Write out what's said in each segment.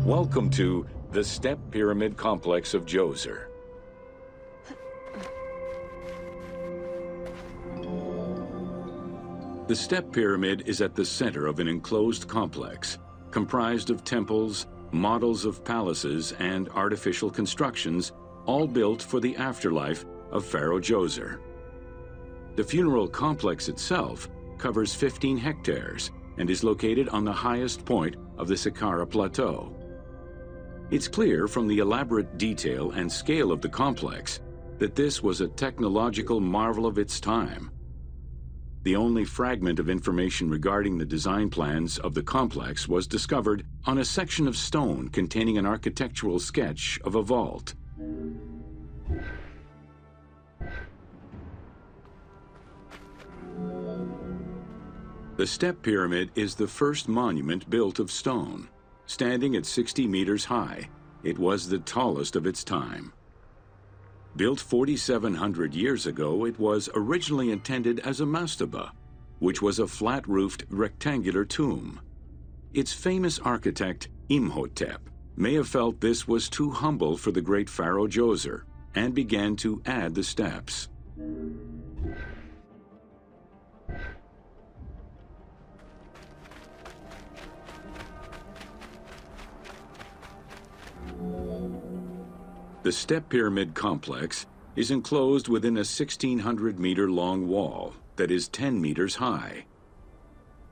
Welcome to the Step Pyramid Complex of Djoser. The Step Pyramid is at the center of an enclosed complex, comprised of temples, models of palaces, and artificial constructions, all built for the afterlife of Pharaoh Djoser. The funeral complex itself covers 15 hectares and is located on the highest point of the Saqqara Plateau. It's clear from the elaborate detail and scale of the complex that this was a technological marvel of its time. The only fragment of information regarding the design plans of the complex was discovered on a section of stone containing an architectural sketch of a vault. The Step Pyramid is the first monument built of stone. Standing at 60 meters high, it was the tallest of its time. Built 4,700 years ago, it was originally intended as a mastaba, which was a flat-roofed rectangular tomb. Its famous architect, Imhotep, may have felt this was too humble for the great pharaoh Djoser and began to add the steps. The Step Pyramid complex is enclosed within a 1,600-meter-long wall that is 10 meters high.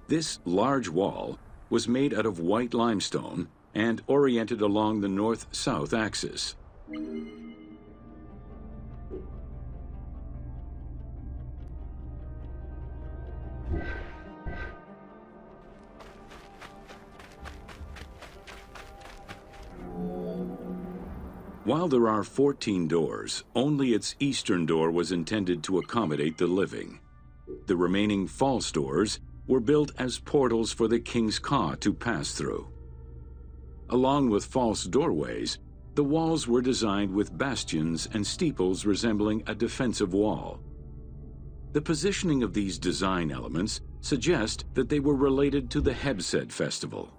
This large wall was made out of white limestone and oriented along the north-south axis. While there are 14 doors, only its eastern door was intended to accommodate the living. The remaining false doors were built as portals for the king's ka to pass through. Along with false doorways, the walls were designed with bastions and steeples resembling a defensive wall. The positioning of these design elements suggest that they were related to the Hebsed festival.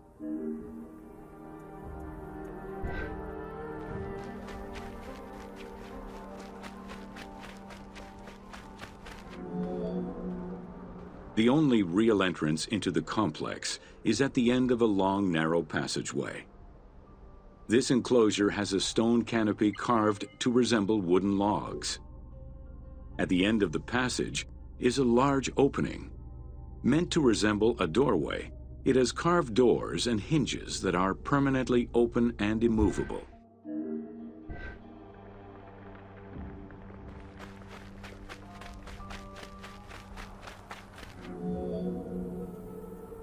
The only real entrance into the complex is at the end of a long, narrow passageway. This enclosure has a stone canopy carved to resemble wooden logs. At the end of the passage is a large opening. Meant to resemble a doorway, it has carved doors and hinges that are permanently open and immovable.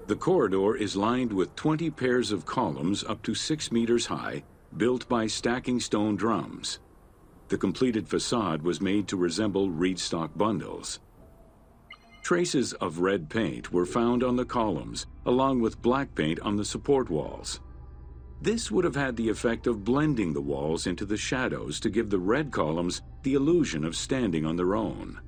The corridor is lined with 20 pairs of columns up to 6 meters high, built by stacking stone drums. The completed facade was made to resemble reed stock bundles. Traces of red paint were found on the columns, along with black paint on the support walls. This would have had the effect of blending the walls into the shadows to give the red columns the illusion of standing on their own.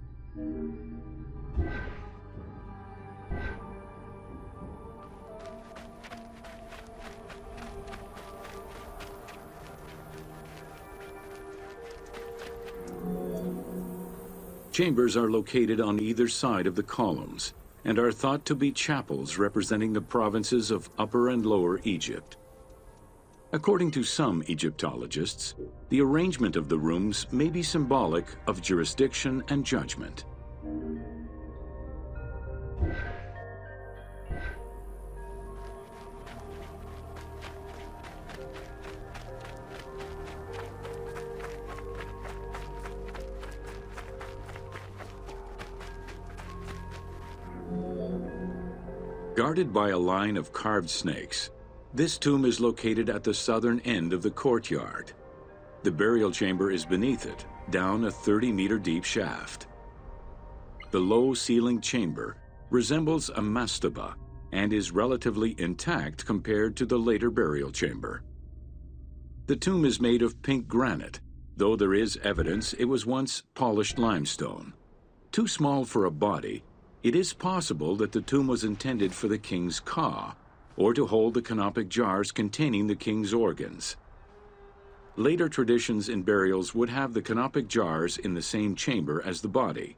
Chambers are located on either side of the columns and are thought to be chapels representing the provinces of Upper and Lower Egypt. According to some Egyptologists, the arrangement of the rooms may be symbolic of jurisdiction and judgment. Guarded by a line of carved snakes, this tomb is located at the southern end of the courtyard. The burial chamber is beneath it, down a 30-meter deep shaft. The low-ceilinged chamber resembles a mastaba and is relatively intact compared to the later burial chamber. The tomb is made of pink granite, though there is evidence it was once polished limestone. Too small for a body, it is possible that the tomb was intended for the king's ka, or to hold the canopic jars containing the king's organs. Later traditions in burials would have the canopic jars in the same chamber as the body.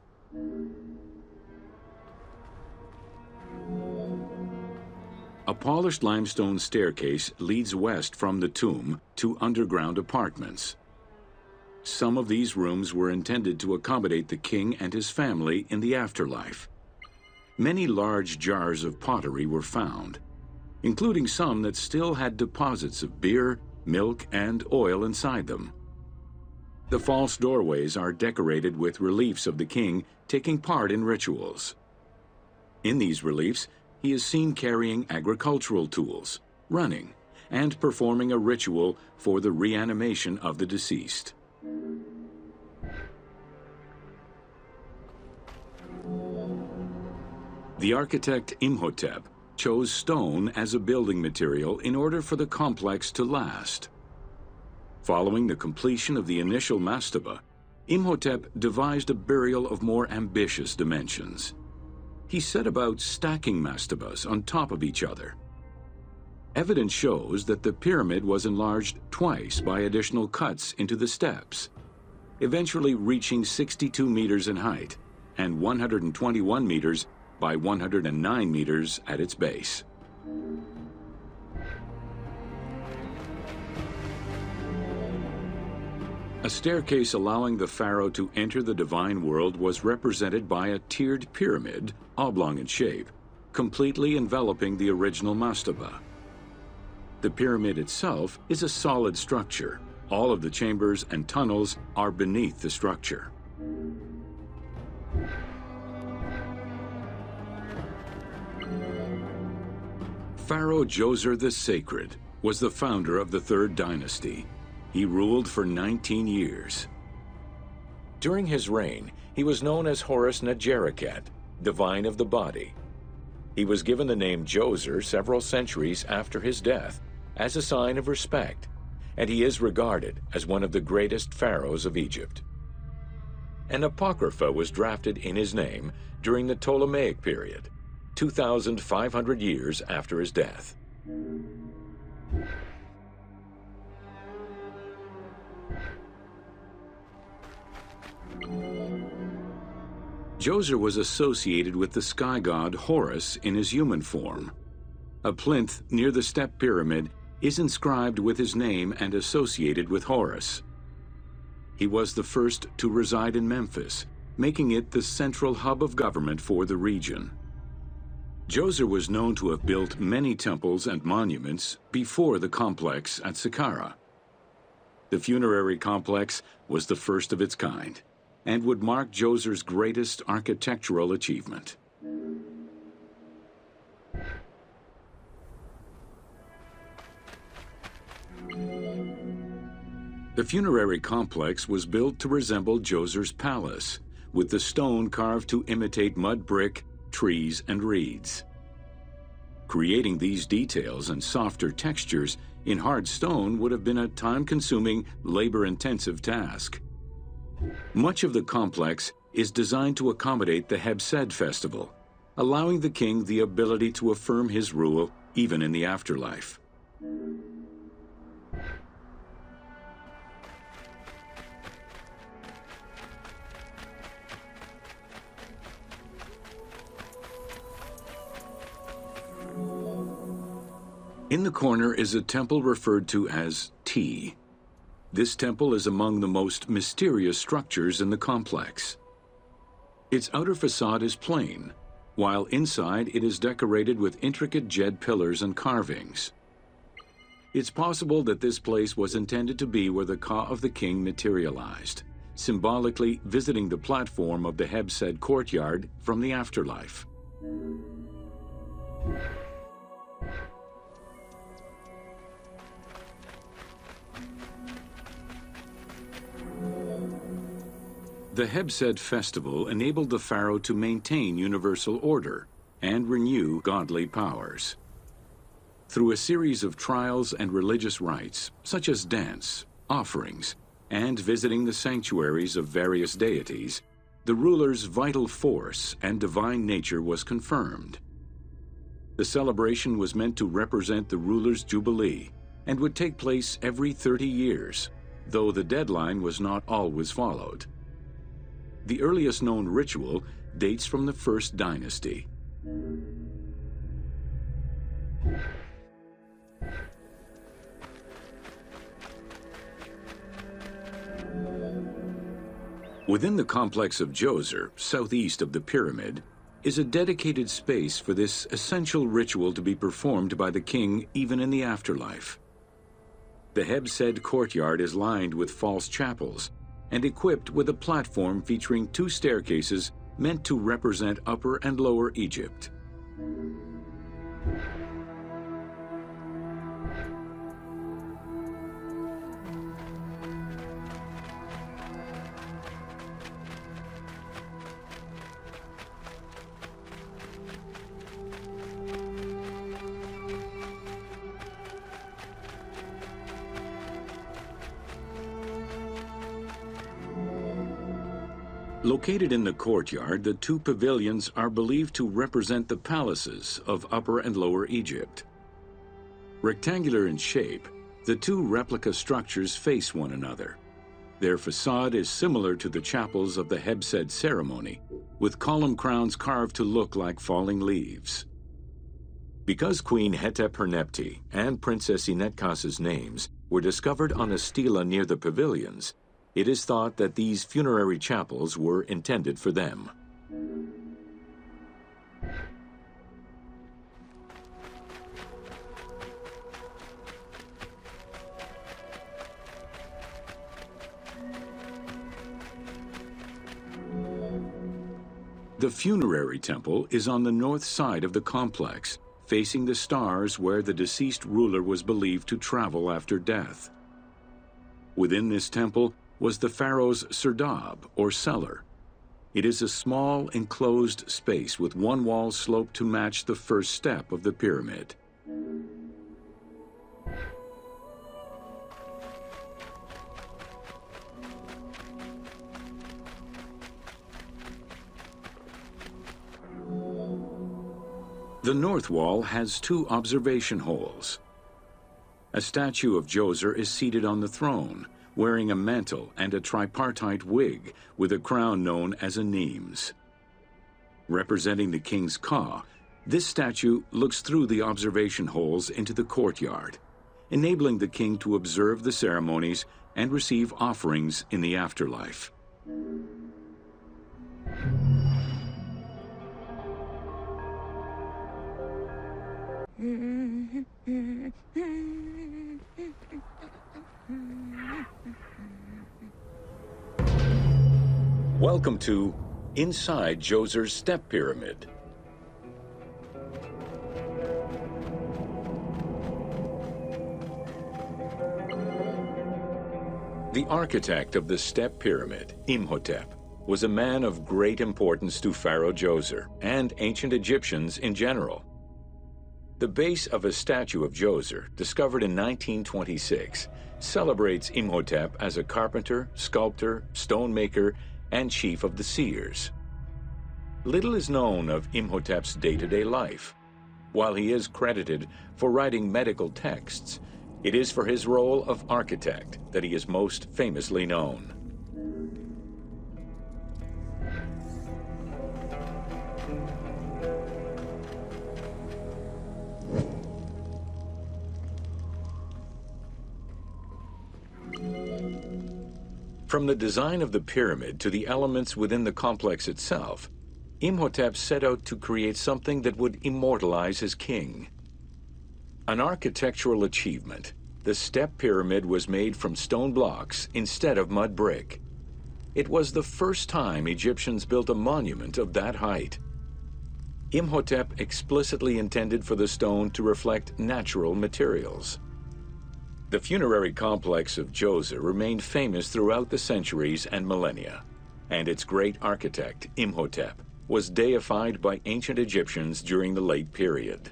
A polished limestone staircase leads west from the tomb to underground apartments. Some of these rooms were intended to accommodate the king and his family in the afterlife. Many large jars of pottery were found, including some that still had deposits of beer, milk, and oil inside them. The false doorways are decorated with reliefs of the king taking part in rituals. In these reliefs, he is seen carrying agricultural tools, running, and performing a ritual for the reanimation of the deceased. The architect Imhotep chose stone as a building material in order for the complex to last. Following the completion of the initial mastaba, Imhotep devised a burial of more ambitious dimensions. He set about stacking mastabas on top of each other. Evidence shows that the pyramid was enlarged twice by additional cuts into the steps, eventually reaching 62 meters in height and 121 meters by 109 meters at its base. A staircase allowing the pharaoh to enter the divine world was represented by a tiered pyramid, oblong in shape, completely enveloping the original mastaba. The pyramid itself is a solid structure. All of the chambers and tunnels are beneath the structure. Pharaoh Djoser the Sacred was the founder of the Third Dynasty. He ruled for 19 years. During his reign, he was known as Horus Negereket, divine of the body. He was given the name Djoser several centuries after his death as a sign of respect, and he is regarded as one of the greatest pharaohs of Egypt. An apocrypha was drafted in his name during the Ptolemaic period, 2,500 years after his death. Djoser was associated with the sky god Horus in his human form. A plinth near the step pyramid is inscribed with his name and associated with Horus. He was the first to reside in Memphis, making it the central hub of government for the region. Djoser was known to have built many temples and monuments before the complex at Saqqara. The funerary complex was the first of its kind and would mark Djoser's greatest architectural achievement. The funerary complex was built to resemble Djoser's palace, with the stone carved to imitate mud brick, trees, and reeds. Creating these details and softer textures in hard stone would have been a time-consuming, labor-intensive task. Much of the complex is designed to accommodate the Hebsed festival, allowing the king the ability to affirm his rule even in the afterlife. In the corner is a temple referred to as T. This temple is among the most mysterious structures in the complex. Its outer facade is plain, while inside it is decorated with intricate jed pillars and carvings. It's possible that this place was intended to be where the Ka of the king materialized, symbolically visiting the platform of the Hebsed courtyard from the afterlife. The Hebsed festival enabled the pharaoh to maintain universal order and renew godly powers. Through a series of trials and religious rites, such as dance, offerings, and visiting the sanctuaries of various deities, the ruler's vital force and divine nature was confirmed. The celebration was meant to represent the ruler's jubilee and would take place every 30 years, though the deadline was not always followed. The earliest known ritual dates from the First Dynasty. Within the complex of Djoser, southeast of the pyramid, is a dedicated space for this essential ritual to be performed by the king even in the afterlife. The Hebsed courtyard is lined with false chapels and equipped with a platform featuring 2 staircases meant to represent Upper and Lower Egypt. Located in the courtyard, the 2 pavilions are believed to represent the palaces of Upper and Lower Egypt. Rectangular in shape, the 2 replica structures face one another. Their facade is similar to the chapels of the Hebsed ceremony, with column crowns carved to look like falling leaves. Because Queen Hetep-Hernepti and Princess Inetkas's names were discovered on a stela near the pavilions, it is thought that these funerary chapels were intended for them. The funerary temple is on the north side of the complex, facing the stars where the deceased ruler was believed to travel after death. Within this temple was the pharaoh's serdab, or cellar. It is a small, enclosed space with one wall sloped to match the first step of the pyramid. The north wall has 2 observation holes. A statue of Djoser is seated on the throne, wearing a mantle and a tripartite wig with a crown known as a nemes. Representing the king's ka, this statue looks through the observation holes into the courtyard, enabling the king to observe the ceremonies and receive offerings in the afterlife. Welcome to Inside Djoser's Step Pyramid. The architect of the Step Pyramid, Imhotep, was a man of great importance to Pharaoh Djoser and ancient Egyptians in general. The base of a statue of Djoser, discovered in 1926, celebrates Imhotep as a carpenter, sculptor, stonemaker, and chief of the seers. Little is known of Imhotep's day-to-day life. While he is credited for writing medical texts, it is for his role of architect that he is most famously known. From the design of the pyramid to the elements within the complex itself, Imhotep set out to create something that would immortalize his king. An architectural achievement, the Step Pyramid was made from stone blocks instead of mud brick. It was the first time Egyptians built a monument of that height. Imhotep explicitly intended for the stone to reflect natural materials. The funerary complex of Djoser remained famous throughout the centuries and millennia, and its great architect, Imhotep, was deified by ancient Egyptians during the late period.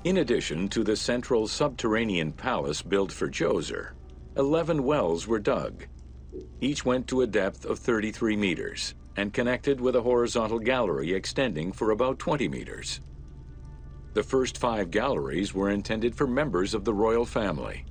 In addition to the central subterranean palace built for Djoser, 11 wells were dug. Each went to a depth of 33 meters and connected with a horizontal gallery extending for about 20 meters. The first 5 galleries were intended for members of the royal family.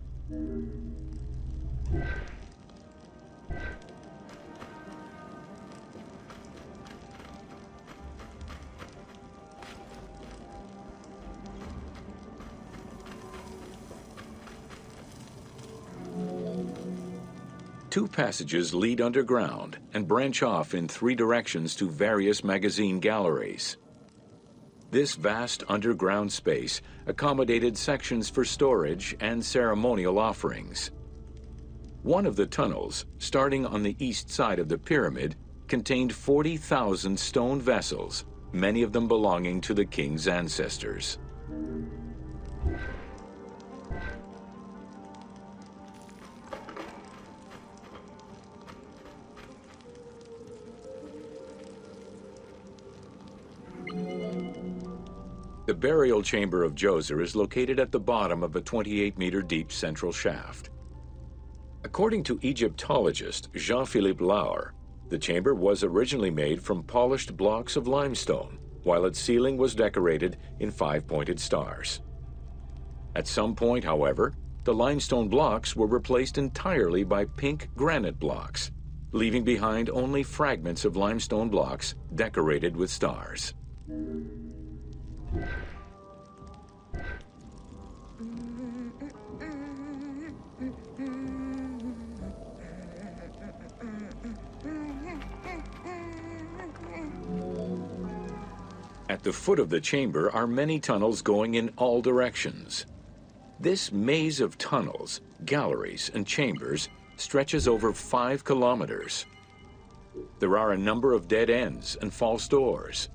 Two passages lead underground and branch off in 3 directions to various magazine galleries. This vast underground space accommodated sections for storage and ceremonial offerings. One of the tunnels, starting on the east side of the pyramid, contained 40,000 stone vessels, many of them belonging to the king's ancestors. The burial chamber of Djoser is located at the bottom of a 28-meter deep central shaft. According to Egyptologist Jean-Philippe Lauer, the chamber was originally made from polished blocks of limestone, while its ceiling was decorated in 5-pointed stars. At some point, however, the limestone blocks were replaced entirely by pink granite blocks, leaving behind only fragments of limestone blocks decorated with stars. At the foot of the chamber are many tunnels going in all directions. This maze of tunnels, galleries, and chambers stretches over 5 kilometers. There are a number of dead ends and false doors.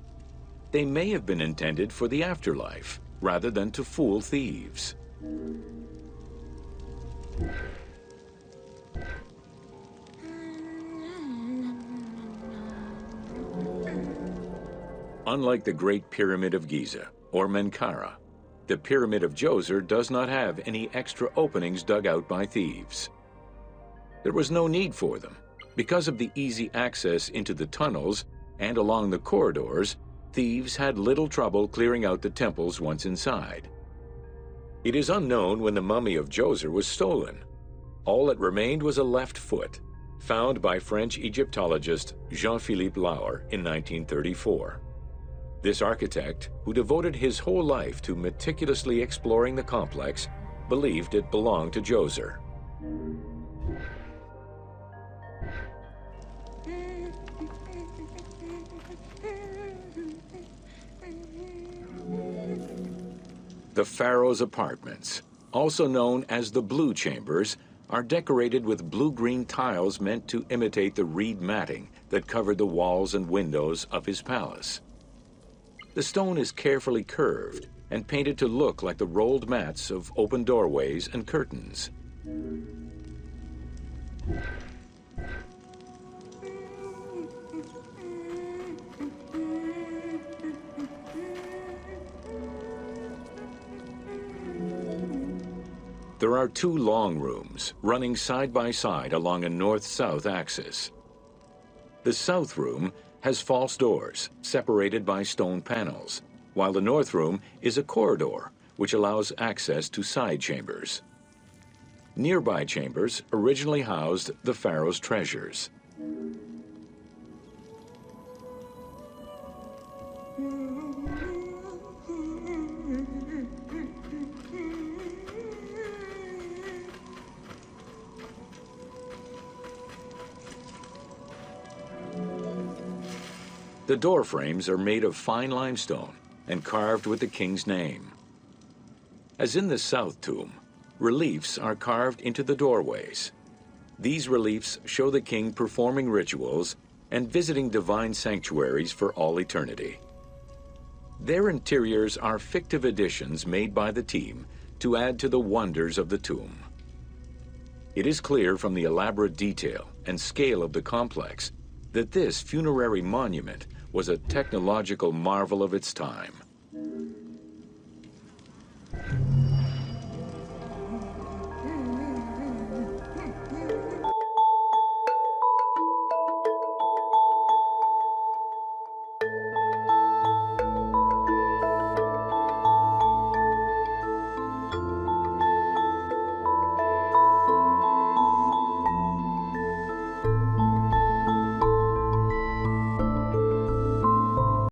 They may have been intended for the afterlife, rather than to fool thieves. Unlike the Great Pyramid of Giza, or Menkaure, the Pyramid of Djoser does not have any extra openings dug out by thieves. There was no need for them. Because of the easy access into the tunnels and along the corridors, thieves had little trouble clearing out the temples once inside. It is unknown when the mummy of Djoser was stolen. All that remained was a left foot, found by French Egyptologist Jean-Philippe Lauer in 1934. This architect, who devoted his whole life to meticulously exploring the complex, believed it belonged to Djoser. The pharaoh's apartments, also known as the blue chambers, are decorated with blue-green tiles meant to imitate the reed matting that covered the walls and windows of his palace. The stone is carefully curved and painted to look like the rolled mats of open doorways and curtains. There are 2 long rooms running side by side along a north-south axis. The south room has false doors separated by stone panels, while the north room is a corridor which allows access to side chambers. Nearby chambers originally housed the pharaoh's treasures. The door frames are made of fine limestone and carved with the king's name. As in the south tomb, reliefs are carved into the doorways. These reliefs show the king performing rituals and visiting divine sanctuaries for all eternity. Their interiors are fictive additions made by the team to add to the wonders of the tomb. It is clear from the elaborate detail and scale of the complex that this funerary monument was a technological marvel of its time.